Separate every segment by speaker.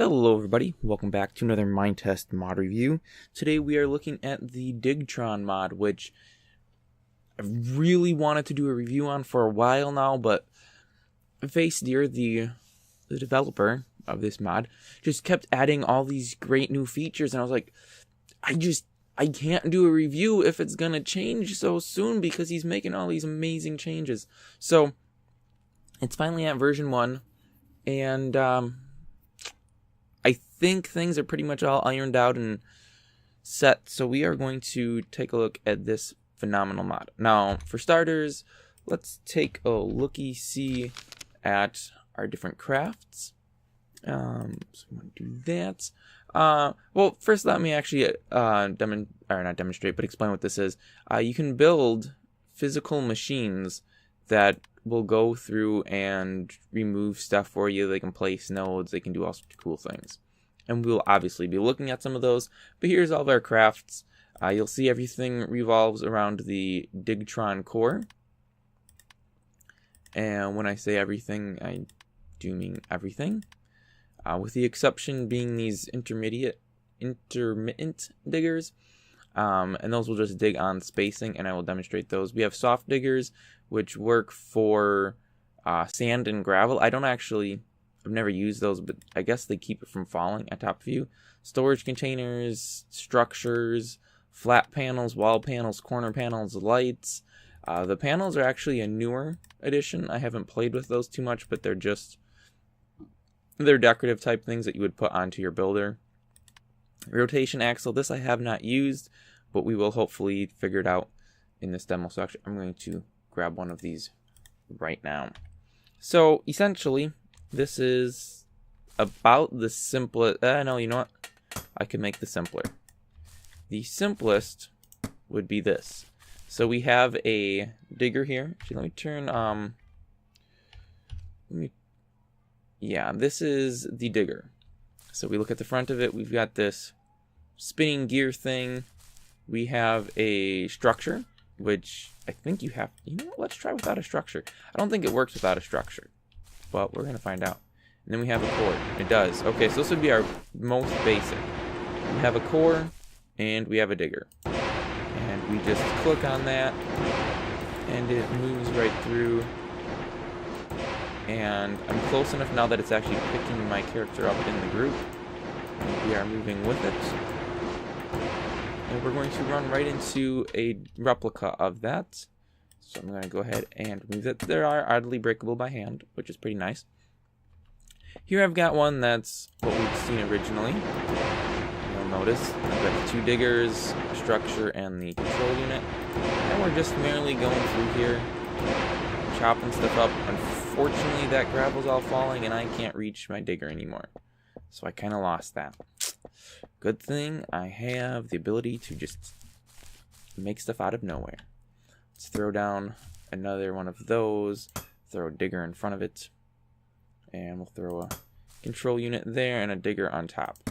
Speaker 1: Hello everybody, welcome back to another Minetest mod review. Today we are looking at the Digtron mod, which I really wanted to do a review on for a while now, but Deer, the developer of this mod, just kept adding all these great new features, and I was like, I can't do a review if it's gonna change so soon because he's making all these amazing changes. So, it's finally at version 1, and I think things are pretty much all ironed out and set, so we are going to take a look at this phenomenal mod. Now, for starters, let's take a looky-see at our different crafts. So we want to do that. Well, first let me actually not demonstrate, but explain what this is. You can build physical machines that will go through and remove stuff for you. They can place nodes, they can do all sorts of cool things. And we'll obviously be looking at some of those, but here's all of our crafts. You'll see everything revolves around the Digtron core. And when I say everything, I do mean everything. With the exception being these intermittent diggers. And those will just dig on spacing, and I will demonstrate those. We have soft diggers, which work for sand and gravel. I've never used those, but I guess they keep it from falling on top of you. Storage containers, structures, flat panels, wall panels, corner panels, lights. The panels are actually a newer addition. I haven't played with those too much, but they're decorative type things that you would put onto your builder. Rotation axle, this I have not used, but we will hopefully figure it out in this demo. So actually, I'm going to grab one of these right now. So essentially, this is about the simplest. No, you know what? I can make this simpler. The simplest would be this. So we have a digger here. Actually, let me turn. Yeah, this is the digger. So we look at the front of it. We've got this spinning gear thing. We have a structure, which I think you have. You know what? Let's try without a structure. I don't think it works without a structure, but we're gonna find out. And then we have a core. It does. Okay, so this would be our most basic. We have a core, and we have a digger. And we just click on that, and it moves right through. And I'm close enough now that it's actually picking my character up in the group. And we are moving with it. And we're going to run right into a replica of that. So I'm going to go ahead and move it. They are oddly breakable by hand, which is pretty nice. Here I've got one that's what we've seen originally. You'll notice I've got 2 diggers, a structure, and the control unit. And we're just merely going through here, chopping stuff up. Unfortunately, that gravel's all falling, and I can't reach my digger anymore. So I kind of lost that. Good thing I have the ability to just make stuff out of nowhere. Let's throw down another one of those, throw a digger in front of it, and we'll throw a control unit there and a digger on top.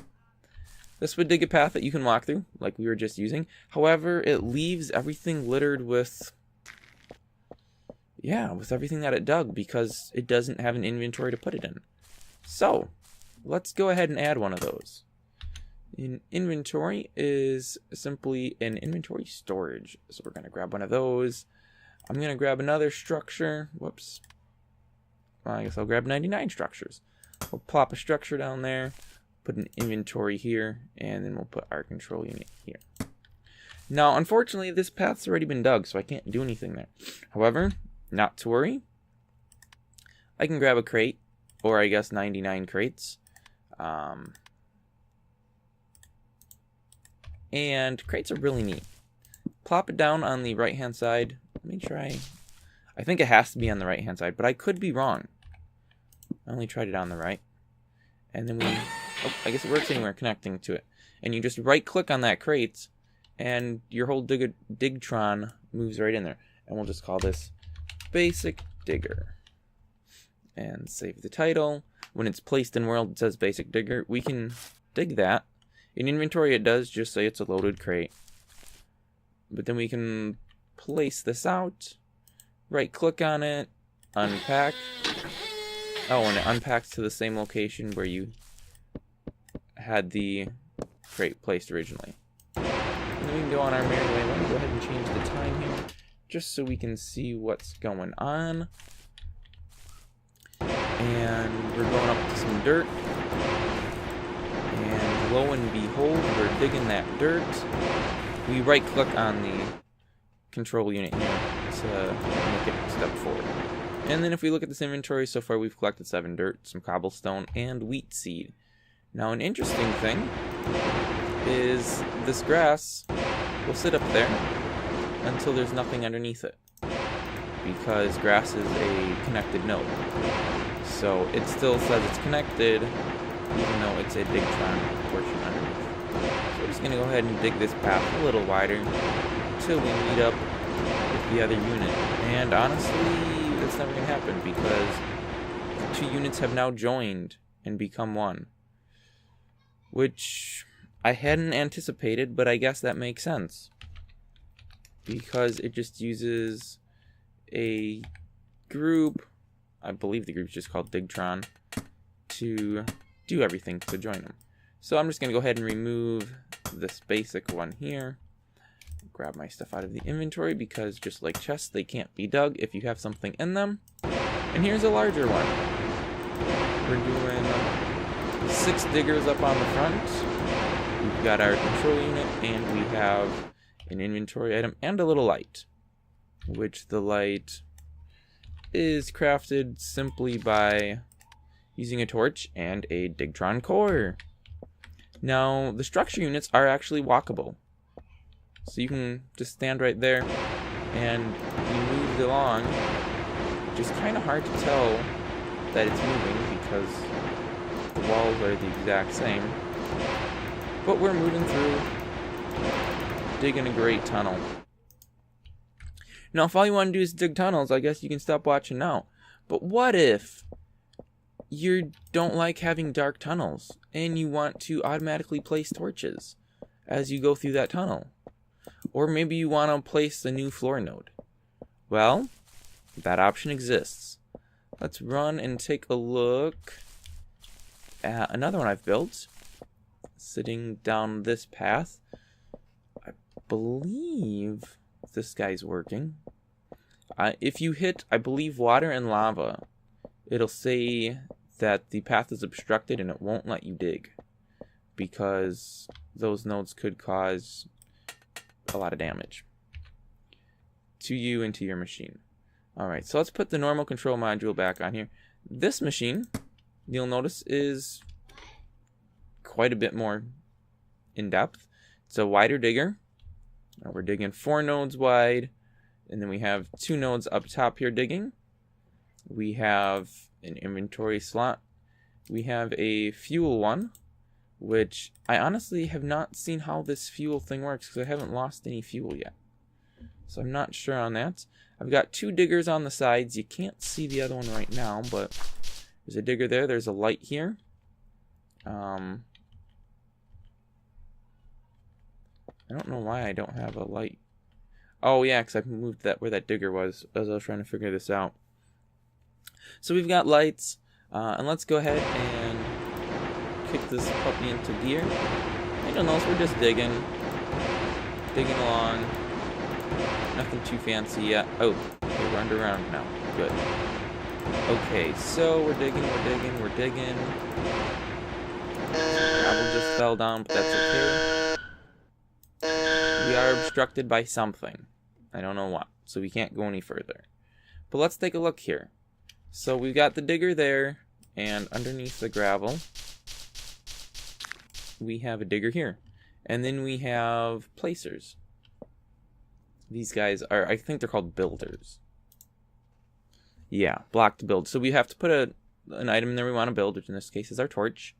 Speaker 1: This would dig a path that you can walk through, like we were just using. However, it leaves everything littered with everything that it dug because it doesn't have an inventory to put it in. So, let's go ahead and add one of those. An inventory is simply an inventory storage. So we're going to grab one of those. I'm going to grab another structure. Whoops. Well, I guess I'll grab 99 structures. We'll plop a structure down there, put an inventory here, and then we'll put our control unit here. Now, unfortunately, this path's already been dug, so I can't do anything there. However, not to worry. I can grab a crate, or I guess 99 crates. And crates are really neat. Plop it down on the right hand side. Let me try. I think it has to be on the right hand side, but I could be wrong. I only tried it on the right. And then I guess it works anywhere connecting to it. And you just right click on that crate, and your whole Digtron moves right in there. And we'll just call this Basic Digger. And save the title. When it's placed in world, it says Basic Digger. We can dig that. In inventory, it does just say it's a loaded crate. But then we can place this out, right click on it, unpack. Oh, and it unpacks to the same location where you had the crate placed originally. And then we can go on our merry way. Let me go ahead and change the time here, just so we can see what's going on. And we're going up to some dirt. And lo and behold, we're digging that dirt. We right-click on the control unit here to make it step forward. And then if we look at this inventory, so far we've collected 7 dirt, some cobblestone, and wheat seed. Now an interesting thing is this grass will sit up there until there's nothing underneath it, because grass is a connected node. So it still says it's connected, even though it's a Digtron portion underneath. So we're just going to go ahead and dig this path a little wider until we meet up with the other unit. And honestly, that's never going to happen, because the 2 units have now joined and become one. Which I hadn't anticipated, but I guess that makes sense, because it just uses a group, I believe the group's just called Digtron, to do everything to join them. So I'm just going to go ahead and remove this basic one here. Grab my stuff out of the inventory, because just like chests, they can't be dug if you have something in them. And here's a larger one. We're doing 6 diggers up on the front. We've got our control unit, and we have an inventory item and a little light, which the light is crafted simply by using a torch and a Digtron core. Now, the structure units are actually walkable. So you can just stand right there and you move along, which is kind of hard to tell that it's moving because the walls are the exact same. But we're moving through, digging a great tunnel. Now, if all you want to do is dig tunnels, I guess you can stop watching now. But what if you don't like having dark tunnels and you want to automatically place torches as you go through that tunnel? Or maybe you want to place a new floor node. Well, that option exists. Let's run and take a look at another one I've built, sitting down this path. I believe this guy's working. If you hit, I believe, water and lava, it'll say that the path is obstructed and it won't let you dig, because those nodes could cause a lot of damage to you and to your machine. Alright, so let's put the normal control module back on here. This machine, you'll notice, is quite a bit more in depth. It's a wider digger. We're digging 4 nodes wide, and then we have 2 nodes up top here digging. We have an inventory slot. We have a fuel one, which I honestly have not seen how this fuel thing works because I haven't lost any fuel yet. So I'm not sure on that. I've got 2 diggers on the sides. You can't see the other one right now, but there's a digger there. There's a light here. I don't know why I don't have a light. Oh yeah, because I moved that where that digger was as I was trying to figure this out. So we've got lights, and let's go ahead and kick this puppy into gear. And you'll notice we're just digging along. Nothing too fancy yet. Oh, okay, we're underground now. Good. Okay, so we're digging. Gravel just fell down, but that's okay. We are obstructed by something. I don't know what, so we can't go any further. But let's take a look here. So we've got the digger there, and underneath the gravel, we have a digger here. And then we have placers. These guys are, I think they're called builders. Yeah, block to build. So we have to put an item there we want to build, which in this case is our torch.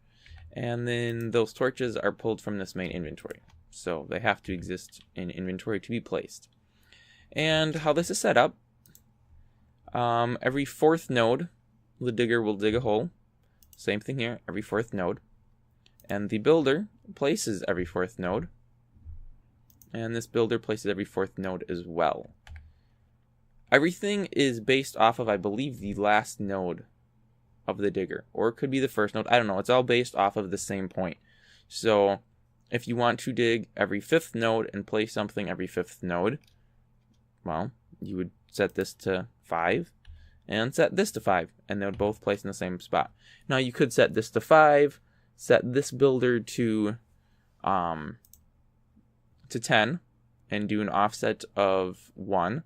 Speaker 1: And then those torches are pulled from this main inventory. So they have to exist in inventory to be placed. And how this is set up, every 4th node, the digger will dig a hole. Same thing here, every 4th node. And the builder places every 4th node. And this builder places every 4th node as well. Everything is based off of, I believe, the last node of the digger. Or it could be the first node. I don't know. It's all based off of the same point. So if you want to dig every 5th node and place something every 5th node, well, you would set this to 5 and set this to 5, and they would both place in the same spot. Now you could set this to 5, set this builder to 10, and do an offset of 1,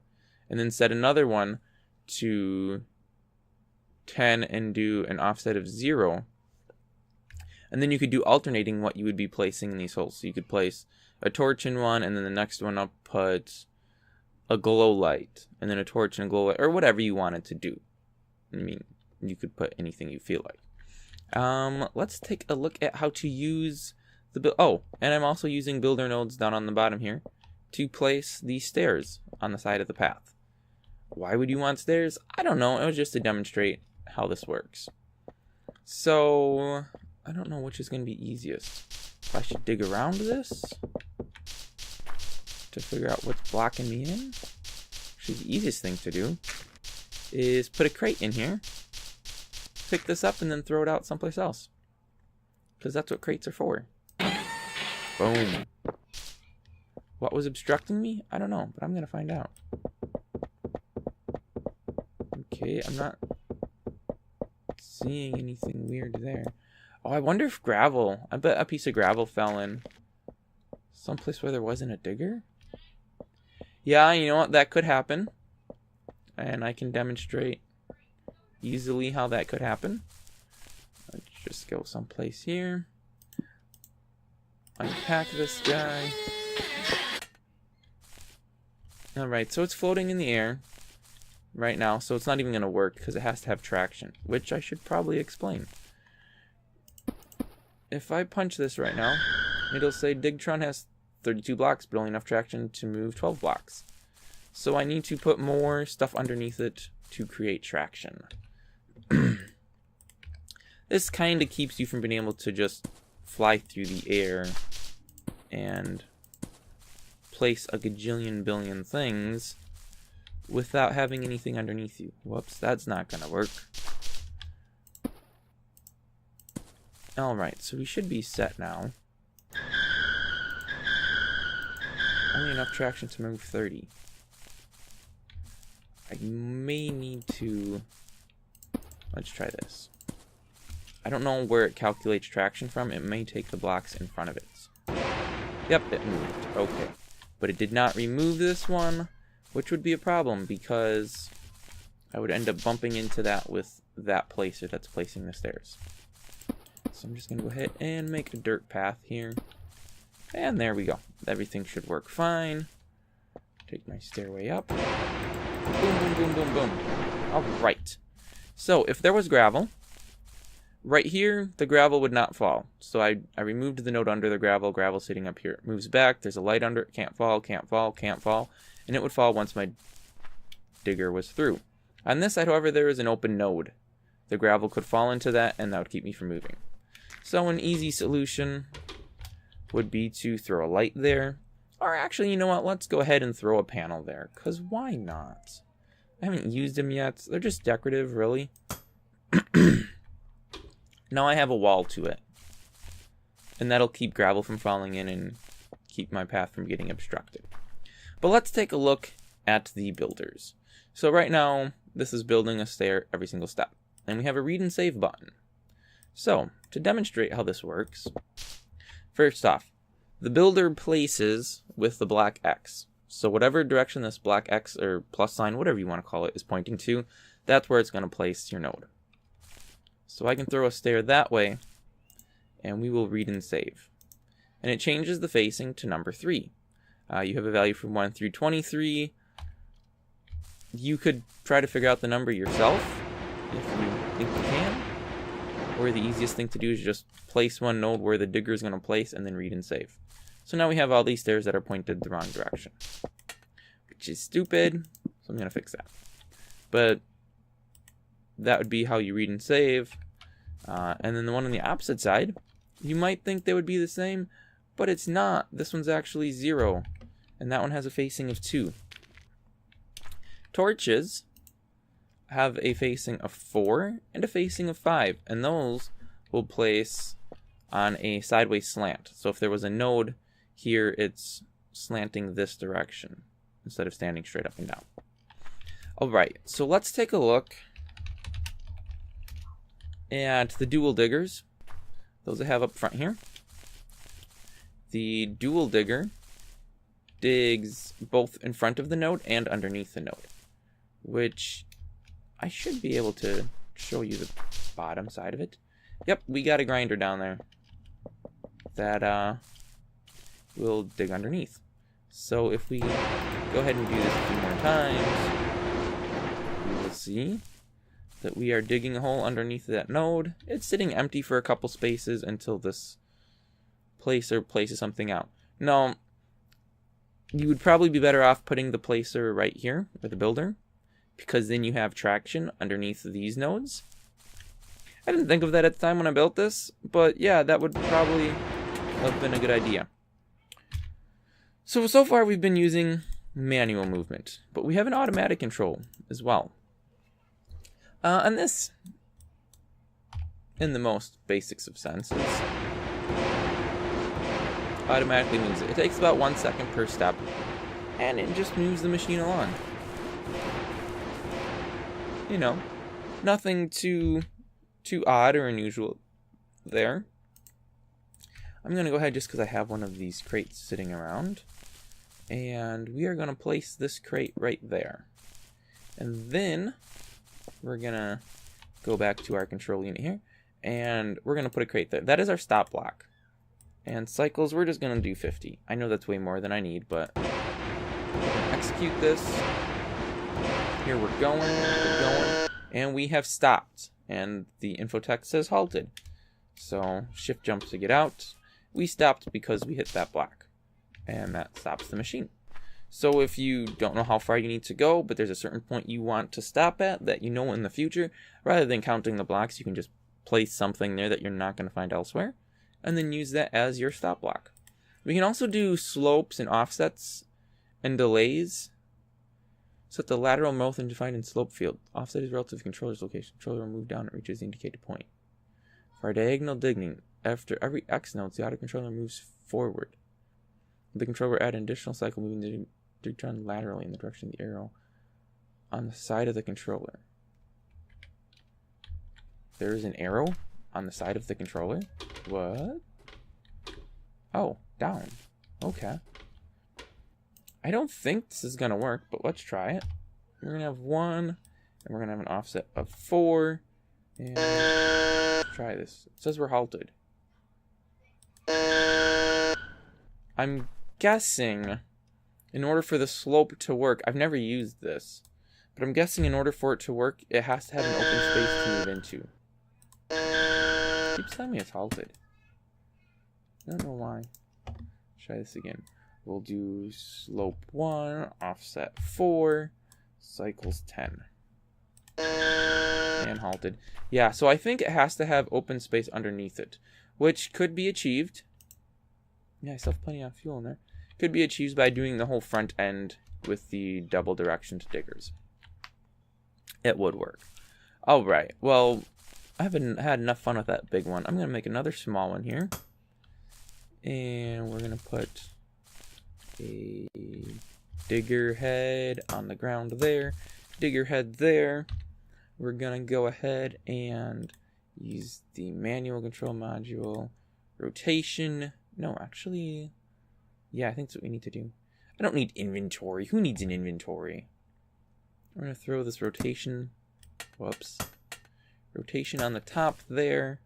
Speaker 1: and then set another one to 10 and do an offset of 0. And then you could do alternating what you would be placing in these holes. So you could place a torch in one, and then the next one up put a glow light, and then a torch and a glow light, or whatever you wanted to do. I mean, you could put anything you feel like. Let's take a look at how to use the and I'm also using builder nodes down on the bottom here to place these stairs on the side of the path. Why would you want stairs? I don't know. It was just to demonstrate how this works. So I don't know which is going to be easiest. If I should dig around this to figure out what's blocking me in. Actually, the easiest thing to do is put a crate in here, pick this up, and then throw it out someplace else. Because that's what crates are for. Boom. What was obstructing me? I don't know, but I'm going to find out. Okay, I'm not seeing anything weird there. Oh, I wonder if gravel... I bet a piece of gravel fell in someplace where there wasn't a digger? Yeah, you know what? That could happen. And I can demonstrate easily how that could happen. Let's just go someplace here. Unpack this guy. Alright, so it's floating in the air right now, so it's not even going to work because it has to have traction, which I should probably explain. If I punch this right now, it'll say Digtron has 32 blocks, but only enough traction to move 12 blocks. So I need to put more stuff underneath it to create traction. This kind of keeps you from being able to just fly through the air and place a gajillion billion things without having anything underneath you. Whoops, that's not gonna work. Alright, so we should be set now. Only enough traction to move 30. I may need to... Let's try this. I don't know where it calculates traction from. It may take the blocks in front of it. Yep, it moved. Okay. But it did not remove this one, which would be a problem because I would end up bumping into that with that placer that's placing the stairs. So I'm just going to go ahead and make a dirt path here. And there we go. Everything should work fine. Take my stairway up. Boom, boom, boom, boom, boom. Alright. So if there was gravel, right here, the gravel would not fall. So I removed the node under the gravel. Gravel sitting up here. It moves back. There's a light under it. Can't fall, can't fall, can't fall. And it would fall once my digger was through. On this side, however, there is an open node. The gravel could fall into that, and that would keep me from moving. So an easy solution would be to throw a light there. Or actually, you know what? Let's go ahead and throw a panel there. Because why not? I haven't used them yet. They're just decorative, really. Now I have a wall to it. And that'll keep gravel from falling in and keep my path from getting obstructed. But let's take a look at the builders. So right now, this is building a stair every single step. And we have a read and save button. So, to demonstrate how this works, first off, the builder places with the black X. So whatever direction this black X or plus sign, whatever you want to call it, is pointing to, that's where it's going to place your node. So I can throw a stair that way, and we will read and save. And it changes the facing to number 3. You have a value from 1 through 23. You could try to figure out the number yourself, if you think you can. Or the easiest thing to do is just place one node where the digger is going to place and then read and save. So now we have all these stairs that are pointed the wrong direction. Which is stupid, so I'm going to fix that. But that would be how you read and save. And then the one on the opposite side, you might think they would be the same, but it's not. This one's actually 0, and that one has a facing of 2. Torches have a facing of 4 and a facing of 5, and those will place on a sideways slant. So if there was a node here, it's slanting this direction instead of standing straight up and down. Alright, so let's take a look at the dual diggers. Those I have up front here. The dual digger digs both in front of the node and underneath the node, which I should be able to show you the bottom side of it. Yep, we got a grinder down there that will dig underneath. So if we go ahead and do this a few more times, we will see that we are digging a hole underneath that node. It's sitting empty for a couple spaces until this placer places something out. Now, you would probably be better off putting the placer right here, or the builder, because then you have traction underneath these nodes. I didn't think of that at the time when I built this, but yeah, that would probably have been a good idea. So far we've been using manual movement, but we have an automatic control as well. And this, in the most basics of senses, automatically moves it. It takes about 1 second per step, and it just moves the machine along. You know, nothing too odd or unusual there. I'm going to go ahead just because I have one of these crates sitting around, and we are going to place this crate right there. And then we're going to go back to our control unit here, and we're going to put a crate there. That is our stop block. And cycles, we're just going to do 50. I know that's way more than I need, but we're going to execute this. Here we're going, and we have stopped. And the info text says halted. So shift jump to get out. We stopped because we hit that block, and that stops the machine. So if you don't know how far you need to go, but there's a certain point you want to stop at that you know in the future, rather than counting the blocks, you can just place something there that you're not going to find elsewhere, and then use that as your stop block. We can also do slopes and offsets and delays. Set the lateral motion defined in slope field. Offset is relative to controller's location. Controller will move down and reaches the indicated point. For our diagonal digging, after every X node, the auto controller moves forward. The controller add an additional cycle, moving the Digtron laterally in the direction of the arrow on the side of the controller. There is an arrow on the side of the controller? What? Oh, down. Okay. I don't think this is going to work, but let's try it. We're going to have 1, and we're going to have an offset of 4. And try this. It says we're halted. I'm guessing in order for the slope to work, I've never used this, but I'm guessing in order for it to work, it has to have an open space to move into. It keeps telling me it's halted. I don't know why. Try this again. We'll do slope 1, offset 4, cycles 10. And halted. Yeah, so I think it has to have open space underneath it, which could be achieved. Yeah, I still have plenty of fuel in there. Could be achieved by doing the whole front end with the double direction to diggers. It would work. Alright, well, I haven't had enough fun with that big one. I'm going to make another small one here. And we're going to put a digger head on the ground there, digger head there. We're gonna go ahead and use the manual control module rotation. No, actually, yeah, I think that's what we need to do. I don't need inventory. Who needs an inventory? We're gonna throw this rotation, whoops, rotation on the top there.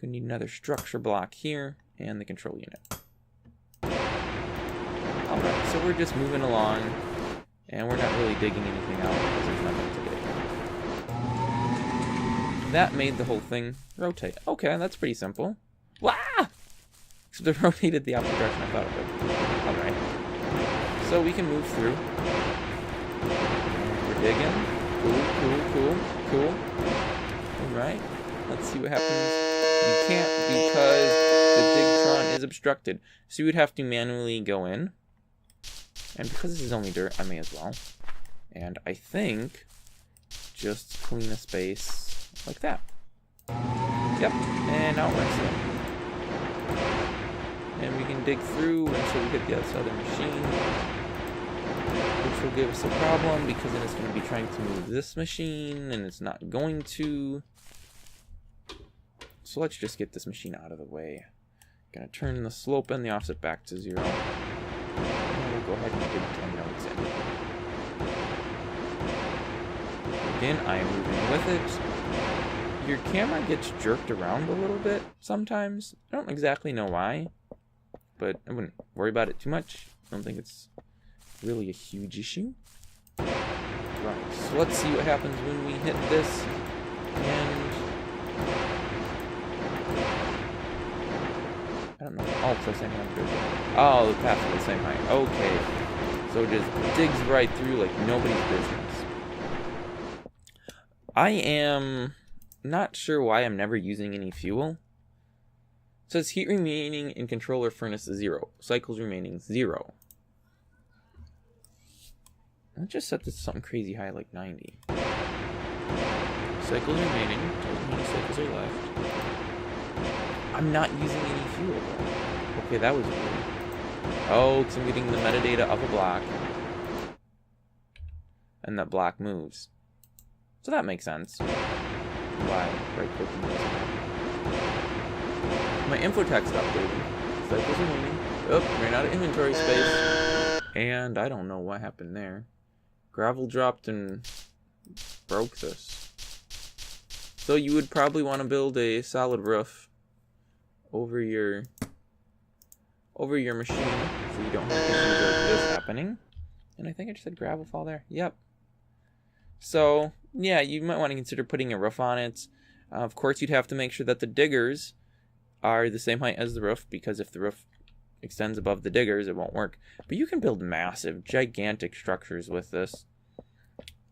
Speaker 1: Gonna need another structure block here and the control unit. Alright, so we're just moving along, and we're not really digging anything out because there's nothing to dig. That made the whole thing rotate. Okay, that's pretty simple. Wah! Except it rotated the opposite direction I thought it would. Alright. So we can move through. And we're digging. Cool. Alright. Let's see what happens. You can't because the Digtron is obstructed. So you would have to manually go in. And because this is only dirt, I may as well. And I think just clean a space like that. Yep, and now it works. dig through until we hit the other machine, which will give us a problem because then it's going to be trying to move this machine and it's not going to. So let's just get this machine out of the way. Gonna turn the slope and the offset back to 0. And we'll go ahead and dig 10 nodes in. Again, I am moving with it. Your camera gets jerked around a little bit sometimes. I don't exactly know why, but I wouldn't worry about it too much. I don't think it's really a huge issue. Right, so let's see what happens when we hit this. And I don't know. Oh, it's the same height. Oh, the path is the same height. Okay. So it just digs right through like nobody's business. I am not sure why I'm never using any fuel. It says heat remaining in controller furnace 0. Cycles remaining 0. Let's just set this to something crazy high like 90. Cycles remaining. Tells me how many cycles are left. I'm not using any fuel though. Okay, that was weird. Oh, because I'm getting the metadata of a block. And that block moves. So that makes sense. Why? Right click and my info text updated. Cycles remaining. Oh, ran out of inventory space. And I don't know what happened there. Gravel dropped and broke this. So you would probably want to build a solid roof over your machine so you don't have issues like this happening. And I think I just said gravel fall there. Yep. So yeah, you might want to consider putting a roof on it. Of course, you'd have to make sure that the diggers are the same height as the roof, because if the roof extends above the diggers, it won't work. But you can build massive, gigantic structures with this.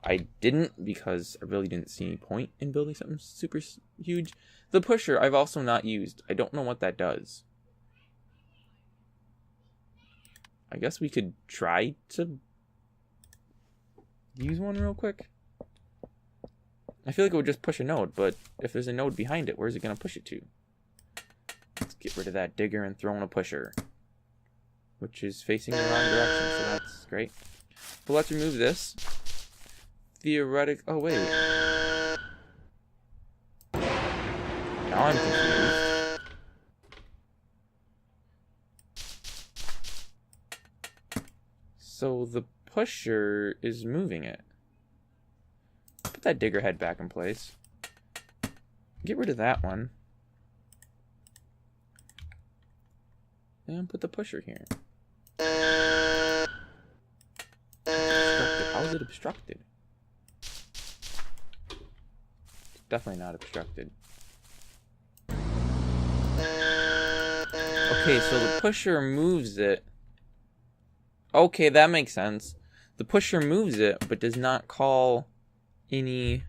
Speaker 1: I didn't, because I really didn't see any point in building something super huge. The pusher I've also not used. I don't know what that does. I guess we could try to use one real quick. I feel like it would just push a node, but if there's a node behind it, where's it going to push it to? Let's get rid of that digger and throw in a pusher, which is facing the wrong direction, so that's great. But let's remove this. Oh, wait. Now I'm confused. So the pusher is moving it. Put that digger head back in place. Get rid of that one. And put the pusher here. Obstructed. How is it obstructed? It's definitely not obstructed. Okay, so the pusher moves it. Okay, that makes sense. The pusher moves it, but does not call any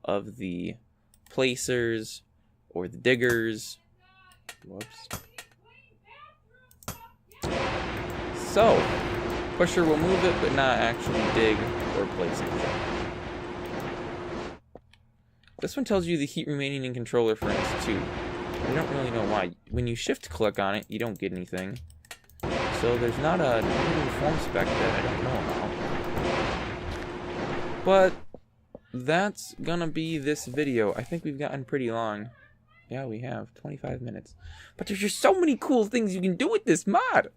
Speaker 1: of the placers or the diggers. Whoops. So, pusher will move it, but not actually dig or place it. This one tells you the heat remaining in controller furnace 2. I don't really know why. When you shift click on it, you don't get anything. So there's not a uniform spec that I don't know about. But that's gonna be this video. I think we've gotten pretty long. Yeah, we have 25 minutes. But there's just so many cool things you can do with this mod.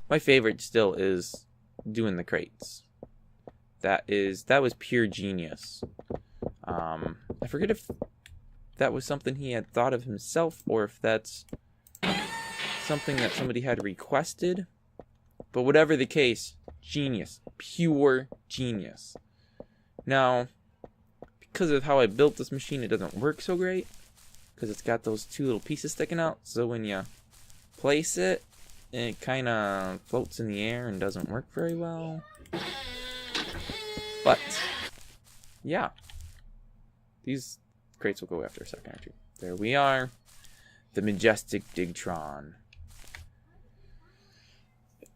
Speaker 1: My favorite still is doing the crates. That was pure genius. I forget if that was something he had thought of himself or if that's something that somebody had requested. But whatever the case, genius. Pure genius. Now, because of how I built this machine, it doesn't work so great. Because it's got those two little pieces sticking out. So when you place it, it kind of floats in the air and doesn't work very well. But, yeah. These crates will go after a second or two. There we are. The majestic Digtron.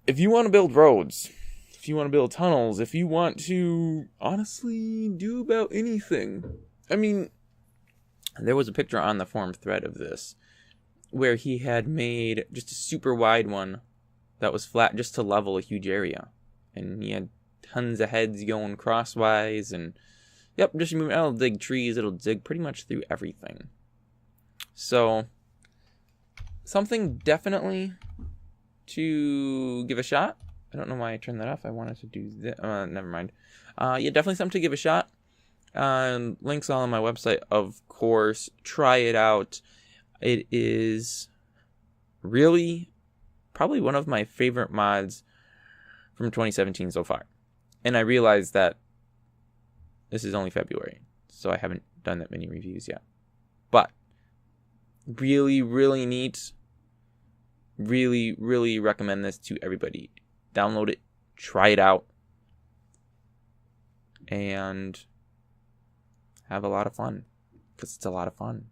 Speaker 1: If you want to build roads, if you want to build tunnels, if you want to honestly do about anything. I mean, there was a picture on the forum thread of this. where he had made just a super wide one that was flat just to level a huge area. And he had tons of heads going crosswise, and yep, just remove. It'll dig trees, it'll dig pretty much through everything. So something definitely to give a shot. I don't know why I turned that off. I wanted to do that. Never mind. Yeah, definitely something to give a shot. Links all on my website, of course. Try it out. It is really probably one of my favorite mods from 2017 so far. And I realized that this is only February, so I haven't done that many reviews yet. But really, really neat. Really, really recommend this to everybody. Download it, try it out, and have a lot of fun, because it's a lot of fun.